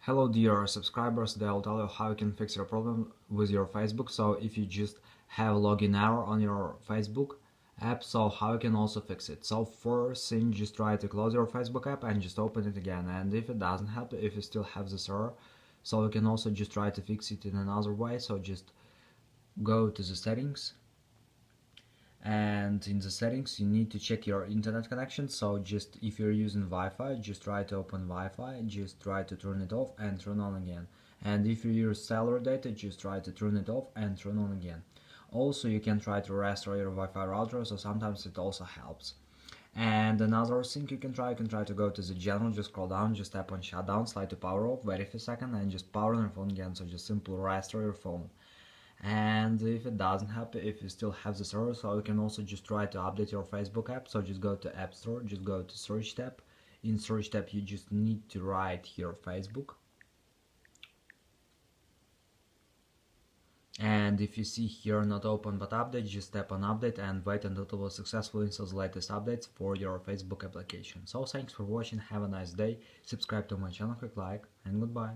Hello dear subscribers, today I'll tell you how you can fix your problem with your Facebook. So if you just have login error on your Facebook app, so how you can also fix it. So first thing, just try to close your Facebook app and just open it again, and if it doesn't happen, if you still have this error, so you can also just try to fix it in another way. So just go to the settings, and in the settings you need to check your internet connection. So just if you're using Wi-Fi, just try to open Wi-Fi, just try to turn it off and turn on again, and if you use cellular data, just try to turn it off and turn on again. Also, you can try to restore your Wi-Fi router, so sometimes it also helps. And another thing you can try to go to the general, just scroll down, just tap on shutdown, slide to power off, wait a few seconds, and just power on your phone again. So just simply restore your phone. And if it doesn't happen, if you still have this error, so you can also just try to update your Facebook app. So just go to App Store, just go to Search tab. In Search tab you just need to write here Facebook, and if you see here not open but update, just tap on update and wait until it will successfully install the latest updates for your Facebook application. So thanks for watching, have a nice day, subscribe to my channel, click like, and goodbye.